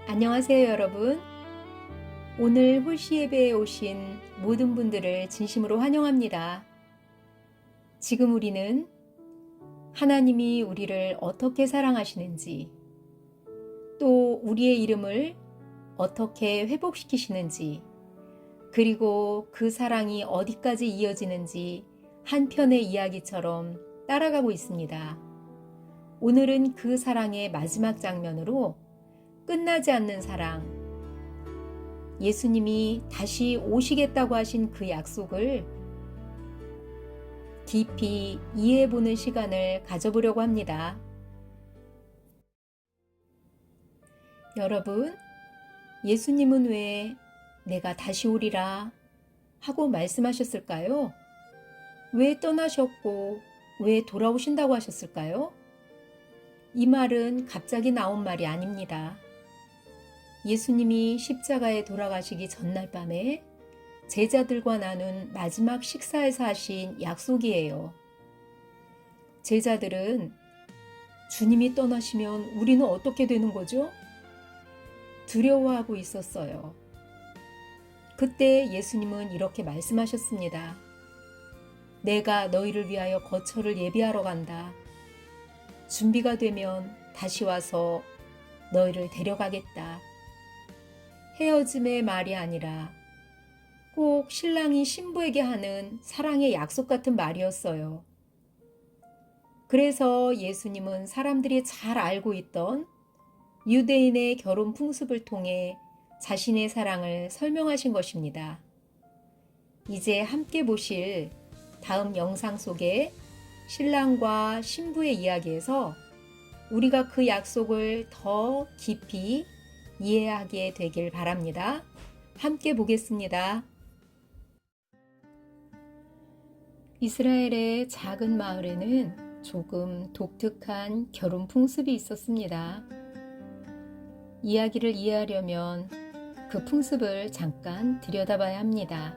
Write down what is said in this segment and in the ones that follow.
안녕하세요, 여러분. 오늘 홀씨 예배에 오신 모든 분들을 진심으로 환영합니다. 지금 우리는 하나님이 우리를 어떻게 사랑하시는지, 또 우리의 이름을 어떻게 회복시키시는지, 그리고 그 사랑이 어디까지 이어지는지 한 편의 이야기처럼 따라가고 있습니다. 오늘은 그 사랑의 마지막 장면으로 끝나지 않는 사랑, 예수님이 다시 오시겠다고 하신 그 약속을 깊이 이해해보는 시간을 가져보려고 합니다. 여러분, 예수님은 왜 내가 다시 오리라 하고 말씀하셨을까요? 왜 떠나셨고 왜 돌아오신다고 하셨을까요? 이 말은 갑자기 나온 말이 아닙니다. 예수님이 십자가에 돌아가시기 전날 밤에 제자들과 나눈 마지막 식사에서 하신 약속이에요. 제자들은 주님이 떠나시면 우리는 어떻게 되는 거죠? 두려워하고 있었어요. 그때 예수님은 이렇게 말씀하셨습니다. 내가 너희를 위하여 거처를 예비하러 간다. 준비가 되면 다시 와서 너희를 데려가겠다. 헤어짐의 말이 아니라 꼭 신랑이 신부에게 하는 사랑의 약속 같은 말이었어요. 그래서 예수님은 사람들이 잘 알고 있던 유대인의 결혼 풍습을 통해 자신의 사랑을 설명하신 것입니다. 이제 함께 보실 다음 영상 속에 신랑과 신부의 이야기에서 우리가 그 약속을 더 깊이 이해하게 되길 바랍니다. 함께 보겠습니다. 이스라엘의 작은 마을에는 조금 독특한 결혼 풍습이 있었습니다. 이야기를 이해하려면 그 풍습을 잠깐 들여다봐야 합니다.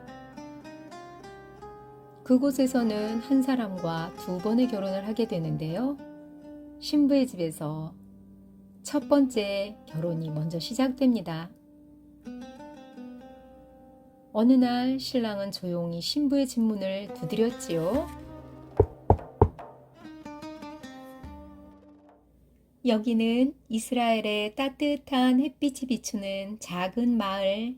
그곳에서는 한 사람과 두 번의 결혼을 하게 되는데요. 신부의 집에서 첫 번째 결혼이 먼저 시작됩니다. 어느 날 신랑은 조용히 신부의 집 문을 두드렸지요. 여기는 이스라엘의 따뜻한 햇빛이 비추는 작은 마을.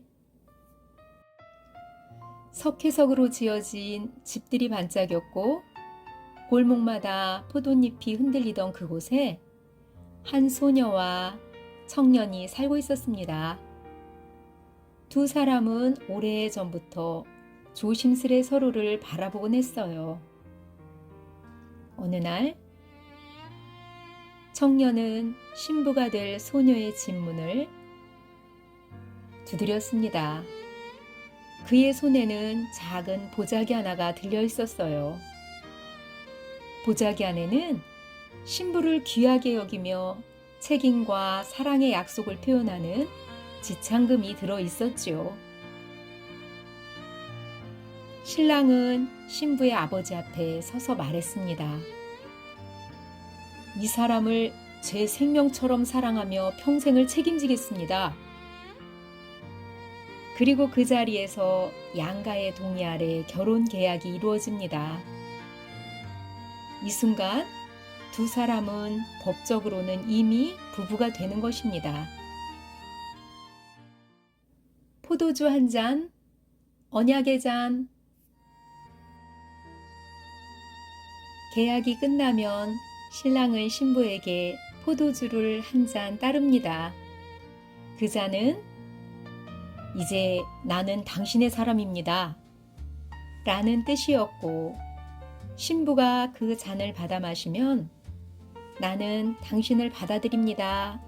석회석으로 지어진 집들이 반짝였고 골목마다 포도잎이 흔들리던 그곳에 한 소녀와 청년이 살고 있었습니다. 두 사람은 오래전부터 조심스레 서로를 바라보곤 했어요. 어느 날 청년은 신부가 될 소녀의 집 문을 두드렸습니다. 그의 손에는 작은 보자기 하나가 들려 있었어요. 보자기 안에는 신부를 귀하게 여기며 책임과 사랑의 약속을 표현하는 지창금이 들어 있었지요. 신랑은 신부의 아버지 앞에 서서 말했습니다. 이 사람을 제 생명처럼 사랑하며 평생을 책임지겠습니다. 그리고 그 자리에서 양가의 동의 아래 결혼 계약이 이루어집니다. 이 순간 두 사람은 법적으로는 이미 부부가 되는 것입니다. 포도주 한 잔, 언약의 잔. 계약이 끝나면 신랑은 신부에게 포도주를 한 잔 따릅니다. 그 잔은 이제 나는 당신의 사람입니다. 라는 뜻이었고 신부가 그 잔을 받아 마시면 나는 당신을 받아들입니다.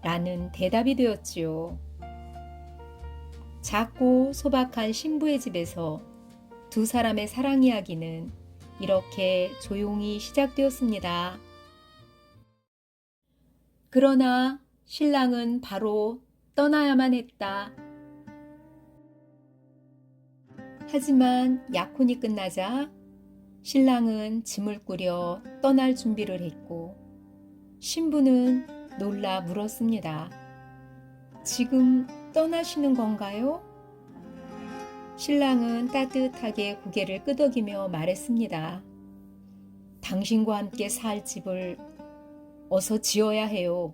라는 대답이 되었지요. 작고 소박한 신부의 집에서 두 사람의 사랑 이야기는 이렇게 조용히 시작되었습니다. 그러나 신랑은 바로 떠나야만 했다. 하지만 약혼이 끝나자 신랑은 짐을 꾸려 떠날 준비를 했고 신부는 놀라 물었습니다. 지금 떠나시는 건가요? 신랑은 따뜻하게 고개를 끄덕이며 말했습니다. 당신과 함께 살 집을 어서 지어야 해요.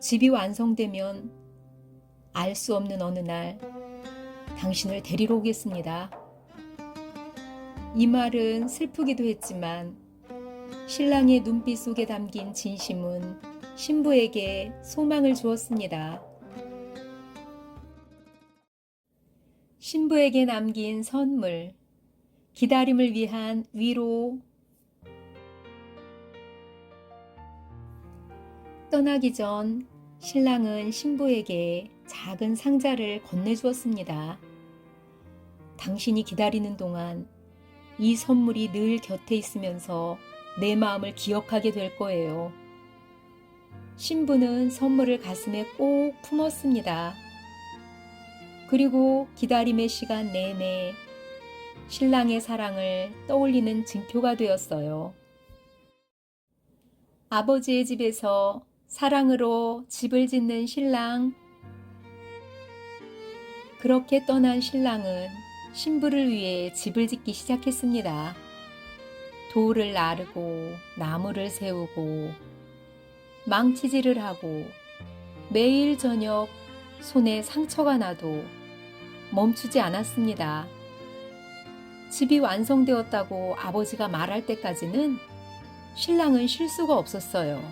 집이 완성되면 알 수 없는 어느 날 당신을 데리러 오겠습니다. 이 말은 슬프기도 했지만 신랑의 눈빛 속에 담긴 진심은 신부에게 소망을 주었습니다. 신부에게 남긴 선물, 기다림을 위한 위로. 떠나기 전 신랑은 신부에게 작은 상자를 건네주었습니다. 당신이 기다리는 동안 이 선물이 늘 곁에 있으면서 내 마음을 기억하게 될 거예요. 신부는 선물을 가슴에 꼭 품었습니다. 그리고 기다림의 시간 내내 신랑의 사랑을 떠올리는 증표가 되었어요. 아버지의 집에서 사랑으로 집을 짓는 신랑. 그렇게 떠난 신랑은 신부를 위해 집을 짓기 시작했습니다. 돌을 나르고 나무를 세우고 망치질을 하고 매일 저녁 손에 상처가 나도 멈추지 않았습니다. 집이 완성되었다고 아버지가 말할 때까지는 신랑은 쉴 수가 없었어요.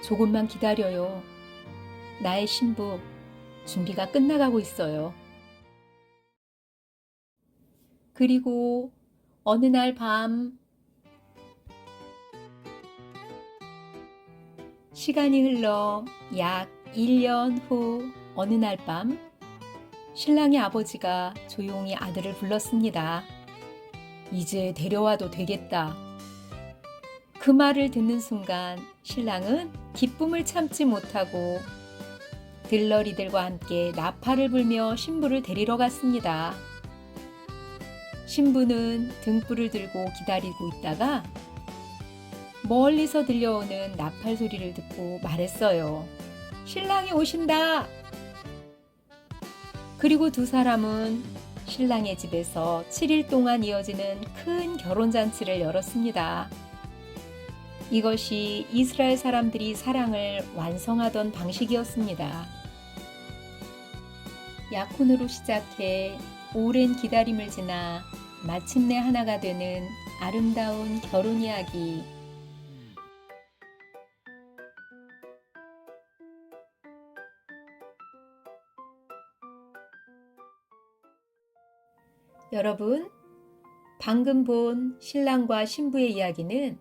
조금만 기다려요. 나의 신부, 준비가 끝나가고 있어요. 그리고 어느 날 밤, 시간이 흘러 약 1년 후 어느 날 밤, 신랑의 아버지가 조용히 아들을 불렀습니다. 이제 데려와도 되겠다. 그 말을 듣는 순간 신랑은 기쁨을 참지 못하고 들러리들과 함께 나팔을 불며 신부를 데리러 갔습니다. 신부는 등불을 들고 기다리고 있다가 멀리서 들려오는 나팔 소리를 듣고 말했어요. 신랑이 오신다! 그리고 두 사람은 신랑의 집에서 7일 동안 이어지는 큰 결혼잔치를 열었습니다. 이것이 이스라엘 사람들이 사랑을 완성하던 방식이었습니다. 약혼으로 시작해 오랜 기다림을 지나 마침내 하나가 되는 아름다운 결혼 이야기. 여러분, 방금 본 신랑과 신부의 이야기는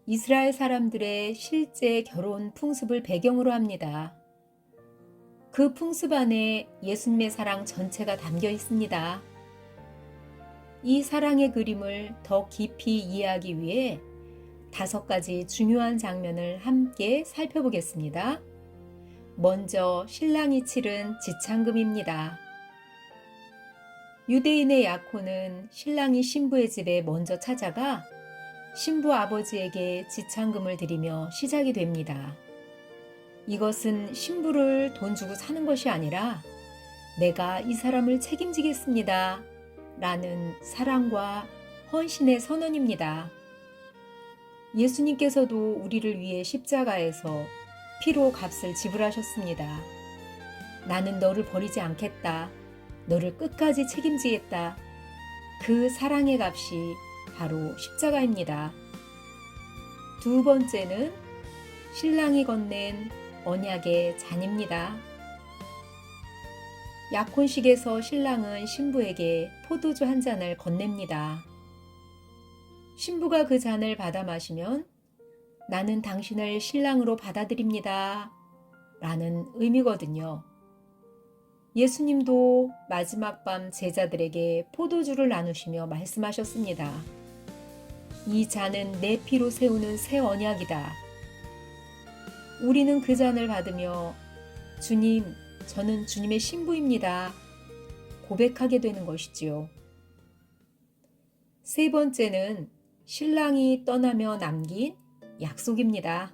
이스라엘 사람들의 실제 결혼 풍습을 배경으로 합니다. 그 풍습 안에 예수님의 사랑 전체가 담겨 있습니다. 이 사랑의 그림을 더 깊이 이해하기 위해 5가지 중요한 장면을 함께 살펴보겠습니다. 먼저 신랑이 치른 지창금입니다. 유대인의 약혼은 신랑이 신부의 집에 먼저 찾아가 신부 아버지에게 지창금을 드리며 시작이 됩니다. 이것은 신부를 돈 주고 사는 것이 아니라 내가 이 사람을 책임지겠습니다. 라는 사랑과 헌신의 선언입니다. 예수님께서도 우리를 위해 십자가에서 피로 값을 지불하셨습니다. 나는 너를 버리지 않겠다. 너를 끝까지 책임지겠다. 그 사랑의 값이 바로 십자가입니다. 두 번째는 신랑이 건넨 언약의 잔입니다. 약혼식에서 신랑은 신부에게 포도주 한 잔을 건넵니다. 신부가 그 잔을 받아 마시면 나는 당신을 신랑으로 받아들입니다. 라는 의미거든요. 예수님도 마지막 밤 제자들에게 포도주를 나누시며 말씀하셨습니다. 이 잔은 내 피로 세우는 새 언약이다. 우리는 그 잔을 받으며 주님, 저는 주님의 신부입니다. 고백하게 되는 것이지요. 세 번째는 신랑이 떠나며 남긴 약속입니다.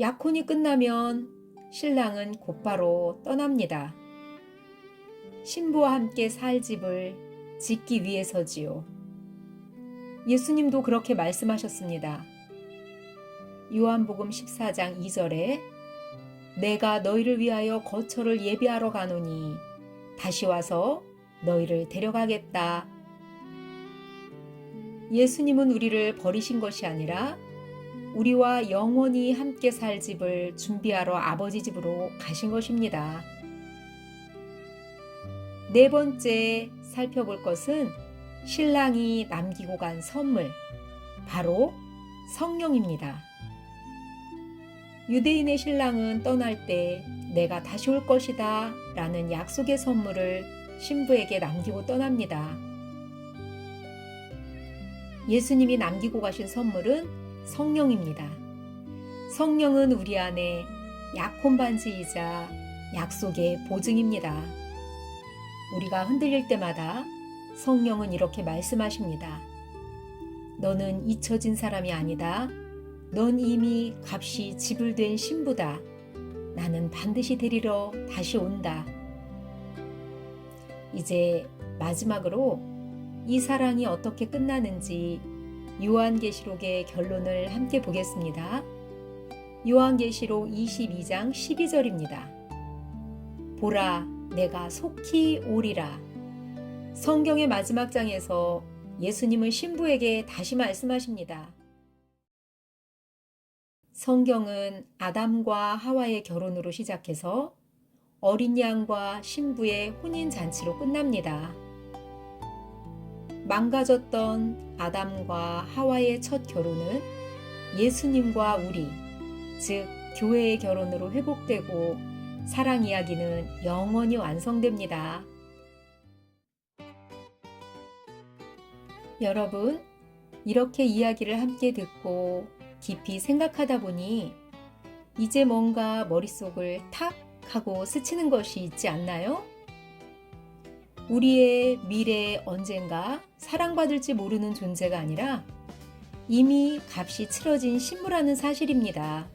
약혼이 끝나면 신랑은 곧바로 떠납니다. 신부와 함께 살 집을 짓기 위해서지요. 예수님도 그렇게 말씀하셨습니다. 요한복음 14장 2절에 내가 너희를 위하여 거처를 예비하러 가노니 다시 와서 너희를 데려가겠다. 예수님은 우리를 버리신 것이 아니라 우리와 영원히 함께 살 집을 준비하러 아버지 집으로 가신 것입니다. 네 번째 살펴볼 것은 신랑이 남기고 간 선물, 바로 성령입니다. 유대인의 신랑은 떠날 때 내가 다시 올 것이다 라는 약속의 선물을 신부에게 남기고 떠납니다. 예수님이 남기고 가신 선물은 성령입니다. 성령은 우리 안에 약혼 반지이자 약속의 보증입니다. 우리가 흔들릴 때마다 성령은 이렇게 말씀하십니다. 너는 잊혀진 사람이 아니다. 넌 이미 값이 지불된 신부다. 나는 반드시 데리러 다시 온다. 이제 마지막으로 이 사랑이 어떻게 끝나는지 요한계시록의 결론을 함께 보겠습니다. 요한계시록 22장 12절입니다. 보라, 내가 속히 오리라. 성경의 마지막 장에서 예수님은 신부에게 다시 말씀하십니다. 성경은 아담과 하와의 결혼으로 시작해서 어린 양과 신부의 혼인 잔치로 끝납니다. 망가졌던 아담과 하와의 첫 결혼은 예수님과 우리, 즉 교회의 결혼으로 회복되고 사랑 이야기는 영원히 완성됩니다. 여러분, 이렇게 이야기를 함께 듣고 깊이 생각하다 보니 이제 뭔가 머릿속을 탁 하고 스치는 것이 있지 않나요? 우리의 미래에 언젠가 사랑받을지 모르는 존재가 아니라 이미 값이 치러진 신부라는 사실입니다.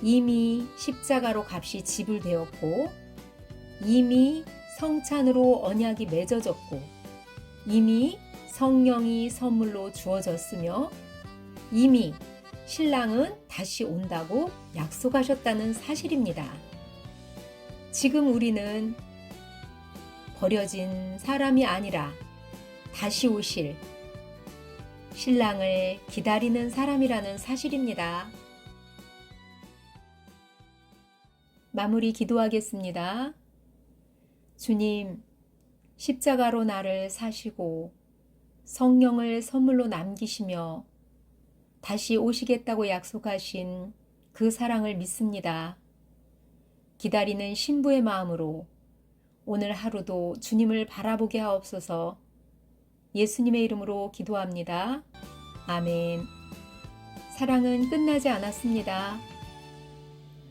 이미 십자가로 값이 지불되었고, 이미 성찬으로 언약이 맺어졌고, 이미 성령이 선물로 주어졌으며, 이미 신랑은 다시 온다고 약속하셨다는 사실입니다. 지금 우리는 버려진 사람이 아니라 다시 오실 신랑을 기다리는 사람이라는 사실입니다. 마무리 기도하겠습니다. 주님, 십자가로 나를 사시고 성령을 선물로 남기시며 다시 오시겠다고 약속하신 그 사랑을 믿습니다. 기다리는 신부의 마음으로 오늘 하루도 주님을 바라보게 하옵소서. 예수님의 이름으로 기도합니다. 아멘. 사랑은 끝나지 않았습니다.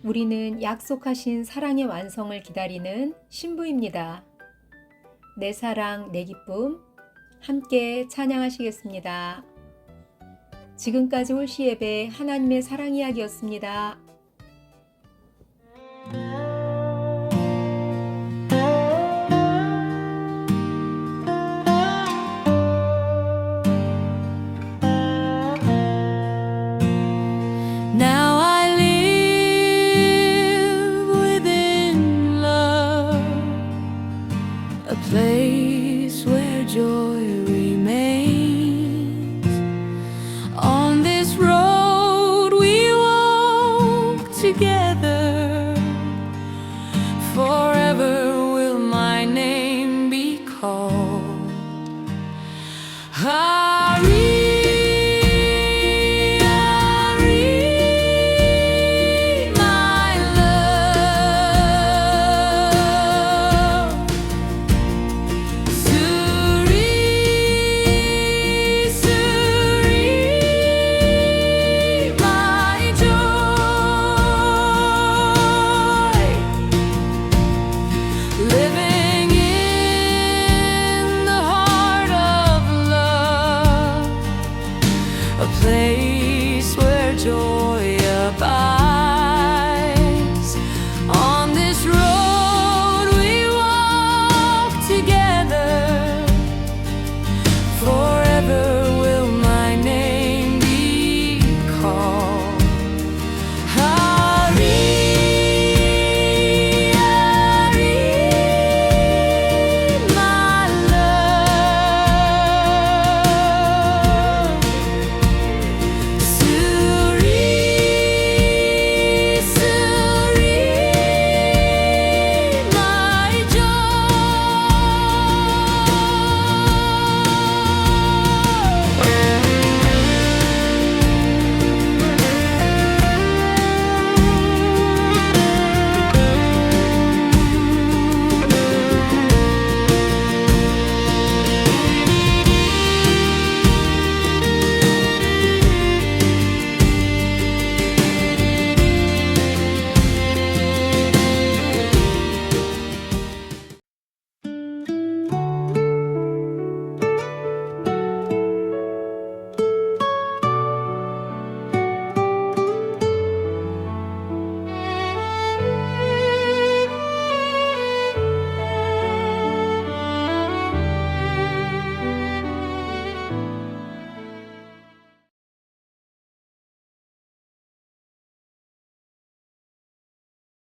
우리는 약속하신 사랑의 완성을 기다리는 신부입니다. 내 사랑, 내 기쁨, 함께 찬양하시겠습니다. 지금까지 홀씨 예배 하나님의 사랑 이야기였습니다.